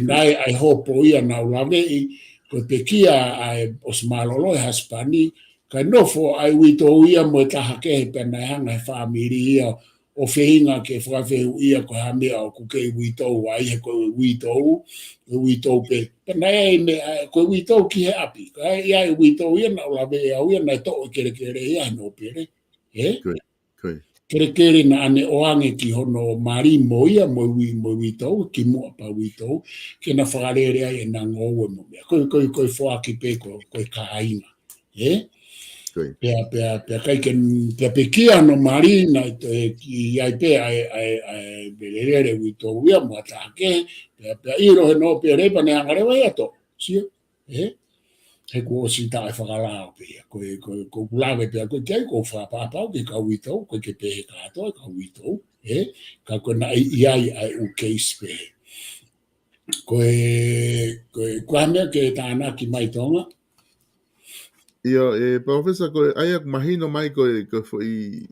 Nai ai hopo ia na ulave ko te kia ai osmalolo e haspani kai nofo ai uitou ia mo taha kehe pena hanga he whamiri ia o whenga ke whawhehu ia ko ha mea o kukei uitou ai he koe uitou pe. Pena koe uitou ki he api. Kai ia uitou ia na ulave au ia na to kere ia no pere. Kere na ane oange ki hono marimo ia mo uitou ki mua pa uitou ke na whakarere ai e na ngoue mo mea. Koe whoaki pe koe kainga. Pea kai ke pea pekia no marina ki ai pe ai belere uitou ia mo atake pea iro he no pere pa ne angarewa ia to. Sio? He ko si tae whakalao pia. Ko kulave pia koe kei ko whapapau ke ka uitou, koe ke pehe katoa ka uitou. Ka koe na iai ai u keis pehe. Koe hamea ke tāna ki mai tonga. Ia, professor, koe aia mahino mai koe foi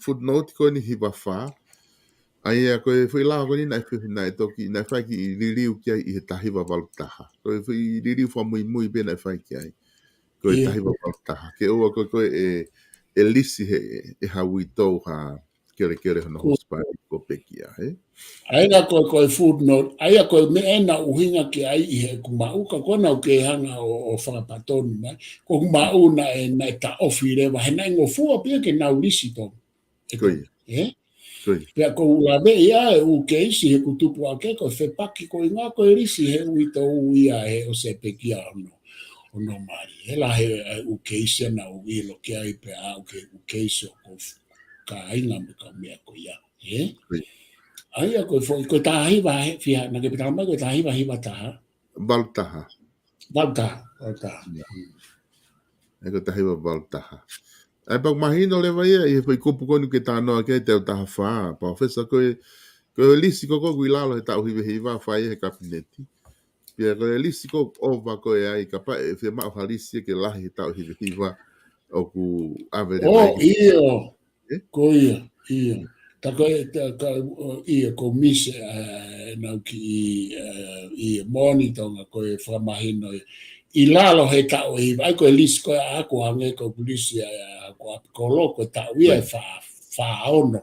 footnote koe ni hiwa wha. Aia koe foi lao koe ni nai toki, nai whai ki ririu ki ai i he tahiwa walutaha. Koe foi ririu wha mui pe nai whai ki ai. Koe tahiwa walutaha. Ke oa koe e lisi he haui tau ha kere hana hospari ko pekia, Aina koe footnote, aia koe me ena uhinga ki ai i he kumauka, kona o ke hanga o whakapatonu mai, ko kumau na e ta ofi rewa, he nai ngofua pia ke nau lisi tō. Pea ko ulawe ia e u keisi he kutupu ake, koe whepaki ko inga koe risi he ui tau ia he o se pekia ono mari. Hela he u keisi na u ilo ki ai pea au ke u keisi o ka inga me ka mea ko ia. Aia koe tahiwa he fia, na ke pitaka mai koe tahiwa hiwa taha. Valtaha. E koe tahiwa valtaha. Ai pak mahino lewa ia, i hoi kupu konu ke tānoa ke te o taha whaa. Professor koe lisi koko kui lalo he tau hiwa whai he kabineti. Pia koe lisi koko ova koe ai ka pae, fia mao halisi ke lahi he tau hiwa o ku avere. Oh, iyo. Ko ia. ia ko mise nau ki i monitonga ko e whamahino i lalo he tau i ai ko e lisi ko a ako hange ko polisi ko apikolo ko tau ia e whaono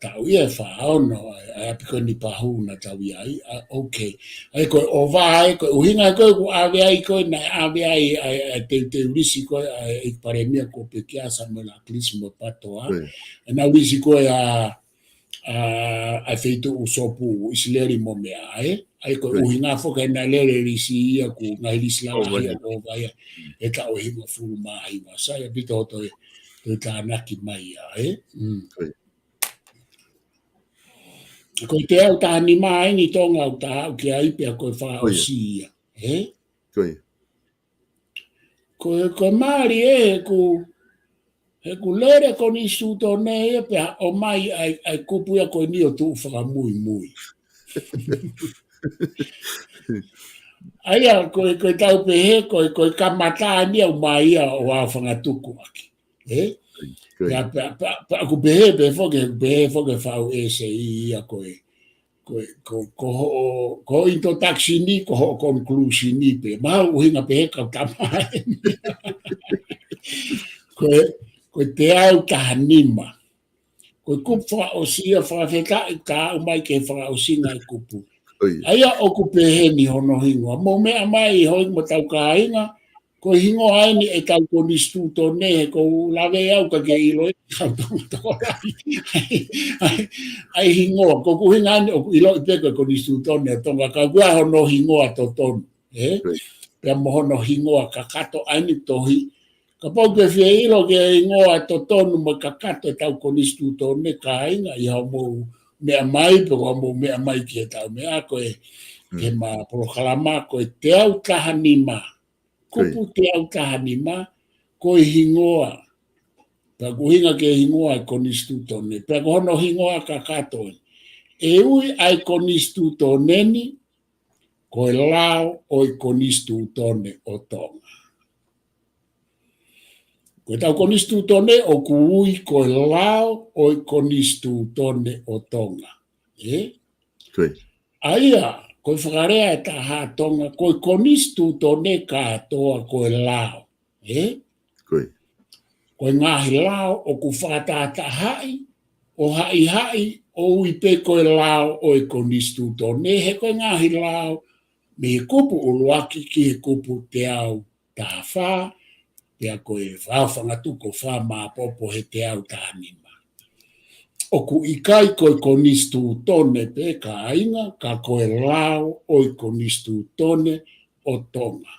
tau ia e whaono apiko ni pahuna tau ia okay ai ko o vai ko uhinga ko ave ai ko na ave ai te lisi ko e paremia ko pekia sa mela klismo patoa na lisi ko a feito usopu isleri mo mea ai ko uhinga fo ka na lele lisi ia ku na lisi la ia o vai e ka o himo fulu mai ma sa ia bito to ta naki mai ko te au ta ni mai ni tonga au ta ki ai pe ko fa o sia ko mari ku lere ko ni suto ne pe o mai ai kupu ya ko ni o tu fa muy ai ko tau pe he ko kamata ni o mai o a fanga tuku aki pa ku be fo ke fa o ese ia ko into taxi ni ko conclusion ni pe ma o hinga pe ka tamai ko te au tahanima ko kupu o sia whakawheka ka o mai ke whaka o singa i kupu aia o kupe he ni hono hingoa mo mea mai hoi mo tau ka hinga ko hingo ai ni e tau ko ni stuto ne ko lawe au ka ke ilo e tau tau ai hingoa ko ku hinga ni o ilo i peko ko ni stuto ne tonga ka kua hono hingoa to tonu pia mo hono hingoa ka kato ani tohi ka pau ke fie ilo ke hingoa to tonu mo ka kato e tau ko ni stuto ne ka hinga i hau mo mea mai pe ko mo mea mai ki e tau mea ko e ke ma proklama ko e te au tahanima kupu te au tahanima ko e hingoa pa ko hinga ke hingoa ko ni stuto ne pa ko hono hingoa ka kato e ui ai ko ni stuto neni ko e lao o i ko ni stuto ne o tonga ko tau ko ni stuto ne o ku ui ko e lao o i ko ni stuto ne o tonga aia ko whakarea e ta tonga ko e ko ni stuto ne katoa ko e lao ko e ngahi lao o ku whakatata hai o hai o ui pe ko e lao o e ko ni stuto ne he ko e ngahi lao me he kupu o luaki ki he kupu te au ta wha pia ko e whawhanga tu ko wha maa popo he te au ta anima o ku ikai ko e ko ni stuto ne pe ka ainga ka ko e lao o e ko ni stuto ne o tonga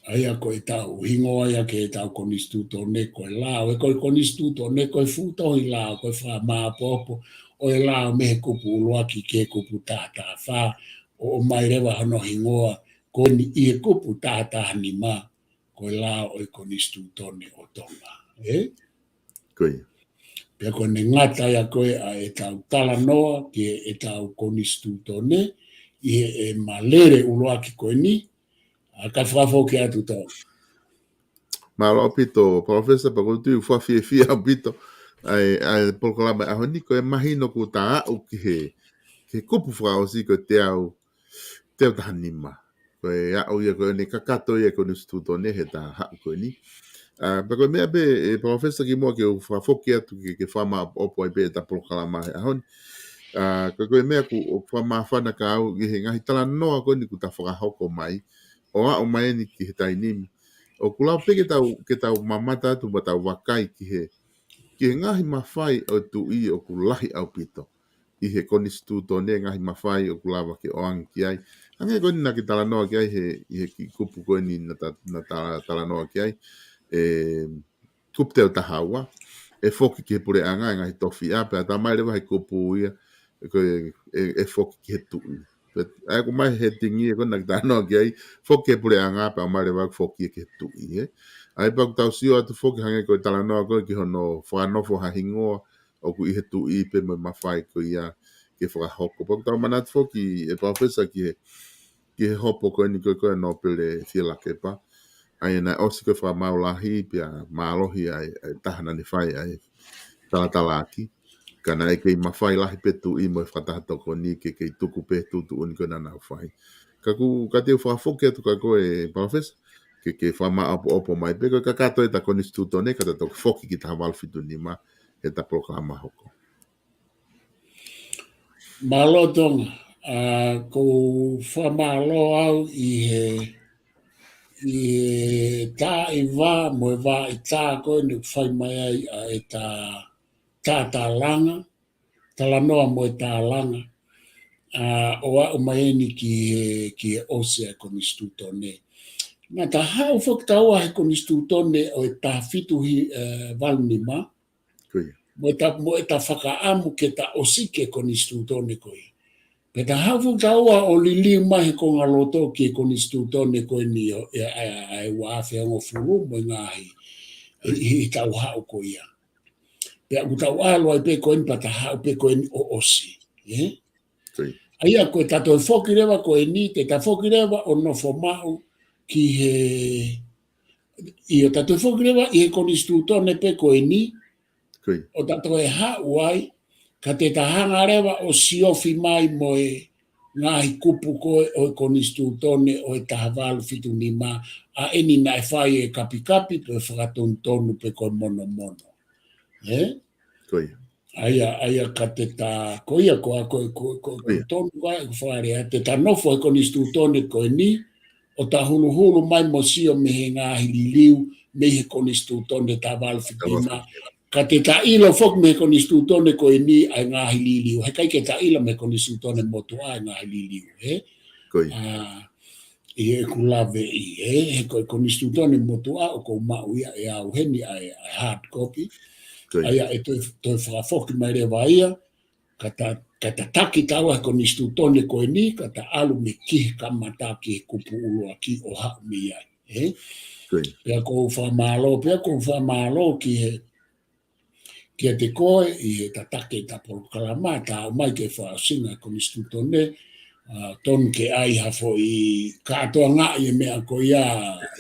aia ko e tau hingo aia ke e tau ko ni stuto ne ko e lao e ko ni stuto ne ko e futo i lao ko e wha maa popo o e lao me he kupu uloaki ke kupu tata wha o mai rewa hano hingoa ko ni i he kupu tata ni ma ko e lao o e ko ni stuto ne o tonga pia ko ne ngata ia koe a e tau tala noa ki e tau ko ni stuto ne i e malere uloaki ko ni a ka whafo ki atu tau Malo pito professor pa ko tu fa fia pito ai programa a honi ko e mahino ku ta o ki he ke kupu fra o si ko te tanima ko e a o ia ko ne kakato ia ko ni stuto ne he ta ha ko ni pa ko me be professor ki mo ke fa foki atu ke fa ma o po be ta programa a honi ko me ku fa ma fa na ka o he ngahi tala no ko ni ku ta fra hoko mai o mai ni ki he tai ni o kula pe ke tau mamata tu ba tau wakai ki he ngahi mawhai o tu i o kulahi au pito i he konistuto ne ngahi mawhai o kulawa ke oang ki ai ange koni na ki tala noa ki ai he ki kupu koni na tala noa ki ai kupu teo tahawa e foki ki he pure anga ngahi tofi a pe a tamai lewa he kupu ia e foki ki he tui ai ko mai he tingi ko na ta no ke foke pure anga pa mai va foke ke tu ai pa ta si o tu foke hange ko tala no ko ki hono fo no fo ha hingo o ku he tu I pe ma fai ko ia ke fo hoko pa ta manat foke e professor ki he hopo ko ni ko no pele fila ke pa ai na o sika fa maulahi pia malohi ai tahana ni fai ai talatalaki kana e kei mawhai lahi petu i mo e whatahatoko ni ke kei tuku pe tutu uni kona nau whai. Ka te whafoke atu ka koe Professor ke whama apo opo mai pe ka kato e ta koni stuto ne ka ta toku foki ki ta walfitu ni ma e ta proklama hoko. Malo tonga, ko whamalo au i tā i wā mo e wā i tā koe ni whai mai ai a e tā langa, tala noa mo e tā langa, o a mai ni ki e ose ko ni stutone. Nā ta hau whaktaua he ko ni stutone o e tā fituhi walunima, mo e ta whakaamu ke ta osike ko ni stutone koe. Pe ta hafu taua o lili mahi ko ngā loto ki ko ni stutone koe ni e wāwhia ngō furu mo ngahi i tau hau ko ia. Pe aku tau aloa i pe koe ni pa ta hau pe koe ni o osi. Aia koe tato e whoki rewa koe ni, te ta whoki rewa o no whomau ki he... I o tato e whoki rewa i he ko ni stutone pe koe ni, o tato e hau ai, ka te tahanga rewa o siofi mai mo e ngahi kupu koe o e konistu tone o e tahawalu fitu ni ma a eni na e whai e kapi kapi pe whakatontonu pe koe mono mono. Aia ka te ta koia koa koe tonu koe whaarea te ta nofo e konistu tone koe ni o ta hulu hulu mai mo sio me he ngahi liliu me he konistu tone tahawalu fitu ni ma ka te taila fok me koni stutone ko ni ai ngahi liliu he kai ke taila me koni stutone motu ai ngahi liliu e kulave he koni stutone motu a o ko mau ia e au heni ai hard copy ai e to fra fok me re vaia ka ta taki tawa koni stutone ko ni ka ta alu me ki kamata ki kupu ulu aki o ha mi ai pe ko fa malo ki he kia te koe i ta take ta proklama ta o mai ke wha singa ko ni stutone ton ke ai hafo i katoa ngā i mea ko ia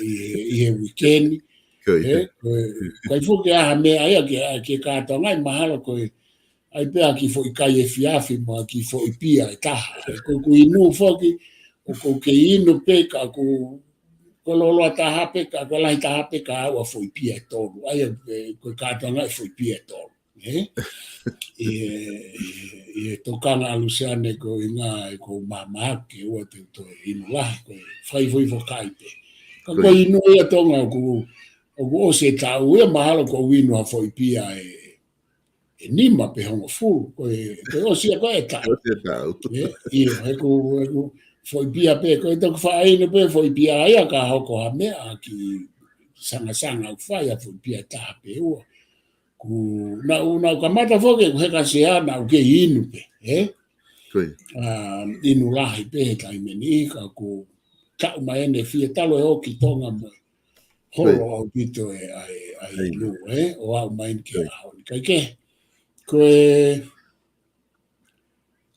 i he weekend koe fuke aha mea ia ke katoa ngā i mahalo koe ai pea ki fo i kai e fiafi ma ki fo i pia e taha koe ku inu foki o ko ke inu peka ku ko lolo ta hape ka ko lai ta hape ka o foi pia todo ai ko ka ta ngai foi pia todo e tokana Luciane ko inga ko mama ke o te to inu la ko fai foi fo kai pe ka ko inu e tonga ko o se ta o mahalo ko winu a foi pia e nima pe hongo fu ko o sia ko e ta e ko foi pia pe ko to fai no pe foi pia ai ka hoko ha me ki sanga fai foi pia ta pe o ku na ka mata fo ke ka se ana o ke inu pe inu la pe ka meni ka ku ka ma ene fie talo o ki tonga mo holo o pito ai lu o au mai ke ka ke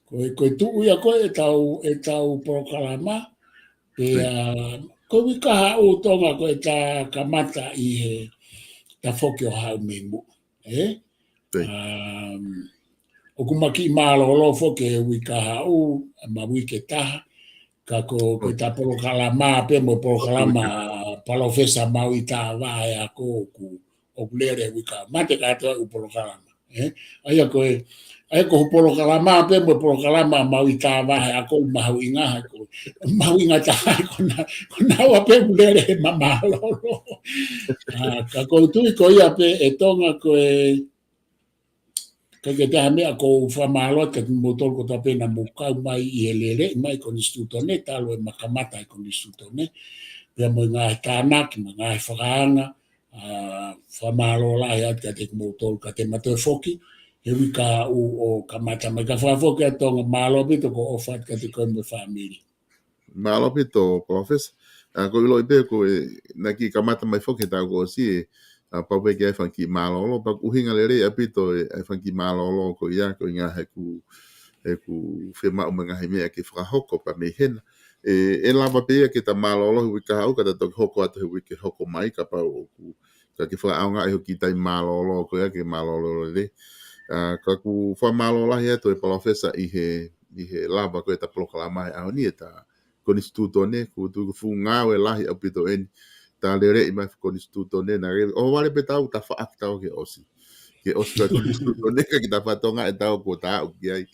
ko tu ia ko e tau proklama pe ko wika ha o tonga ko ta kamata i he ta foki o hau memu o kumaki malo lo foki wika ha o ma wike taha ka ko ta proklama pe mo proklama palofesa mauita va ya ko ku o lere wika mate ka to proklama ai ko proklama pe mo proklama mauita va ya ko mauinga ta ko na wa pe lere mama lo ka ko tu ko ia pe e tonga ko ka ke ta me ko fa malo ke motor ko ta pe na muka mai i lere mai ko stutone talo e makamata ko stutone pe mo nga kana ki nga franga fa malo la ya ka te motor ka te mato foki e wika o kamata mai ka fa foki tonga malo bito ko ofat ka te ko me family malo bito Professor ko lo ide ko na ki kamata mai foki ta ko si pa pe ke fa ki malo lo pa ku hinga lere apito e fa ki malo lo ko ia ko nga he ku e ku fe ma o ngahi mea ke whakahoko pa me hena. E lava pea ke ta malolo hui ka hau, ka ta toki hoko atu hui ke hoko mai, ka pau o ku, ka ke whaaonga e hoki tai malolo ko ia ke malolo le. Ka ku wha malolo lahi atu e palofesa i he lava ko e ta proklama e au ni e ta konstituto ne, ku tu fu ngau e lahi au pito eni, ta lere i mai konstituto ne, na re, o wale pe tau ta whaak tau ke osi. Ke osi ka konstituto ne, ka ki ta whatonga e tau ko ta au ki ai.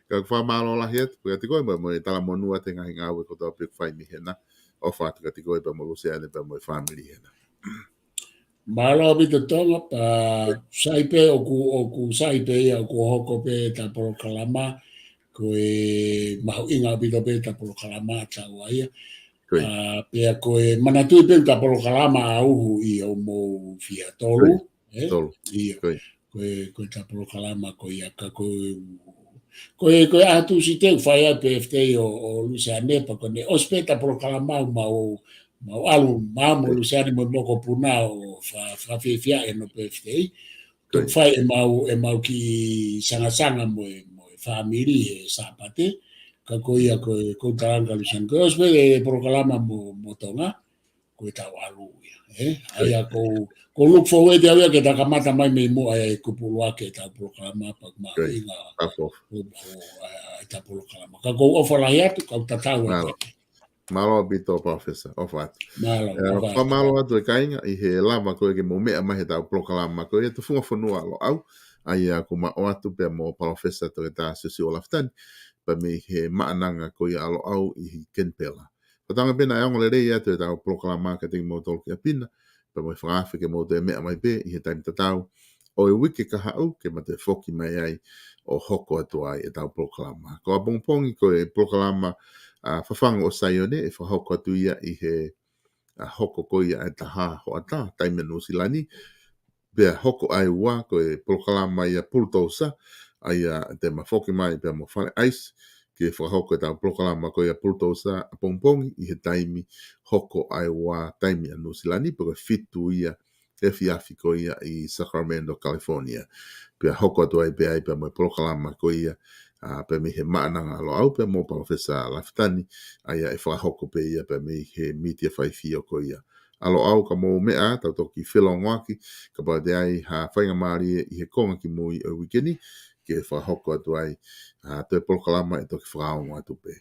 Ka wha malo lahi atu, ka te koe mo e tala monua te ngahi ngau e ko tau pek whai mi hena, o whatu ka te koe pa mo luse ane pa mo e family hena. Malo bito tonga pa saipe o ku saipe ia o ku hoko pe ta proklama ko e mahu inga bito pe ta proklama ta waia. Pe ko e manatu pe ta proklama au i o mo fia tolu, Tolu. Ia. Ko ta proklama ko ia ka ko atu si te fai a PFT o Luciane pa ko ne ospeta proklama mau alu mamo Luciane mo moko puna o fa fia e no PFT to fai e mau ki sanga mo family e sapate ka ko ia ko taranga Luciane ko ospeta e proklama mo tonga ko ta walu ia ko look forward ia ke ta kamata mai me mo ai kupulu ake ta proklama pa ma inga ta proklama ka ko ofala ia ka ta tau malo bito professor of what fa malo atu e kainga i he lava ko ke mo mea mai ta proklama ko e te funga fonua lo au ai ko ma o atu pe mo professor to ta sisi o laftan pa me he maananga ko ia lo au i kenpela tanga pena e ngole rei atu ta proklama ka te mo tol ke pina pa mo frafe ke mo te mea mai pe i he time tatau o e wiki ka hau ke ma te foki mai ai o hoko atu ai e ta proklama ko a pongpongi ko e proklama whawhanga o Saione e whahoko atu ia i he hoko ko ia e taha ho ata, taime no silani, pia hoko ai ua ko e proklama ia pultosa, ai te mawhoki mai pia mo whale ice, ke whahoko e tau proklama ko ia pultosa a pongpongi i he taimi hoko ai ua taime no silani, pia fitu ia e fiafi ko ia i Sacramento, California. Pia hoko atu ai pia mo proklama ko ia pe me he maananga alo au pe mo professor Laftani ai e whahoko pe ia pe me he mitia whaifio ko ia alo au ka mo mea tau toki whilongwaki ka pa de ai whainga maari i he konga ki mui o wikeni ke whahoko atu ai te proklama e toki whaonga atu pe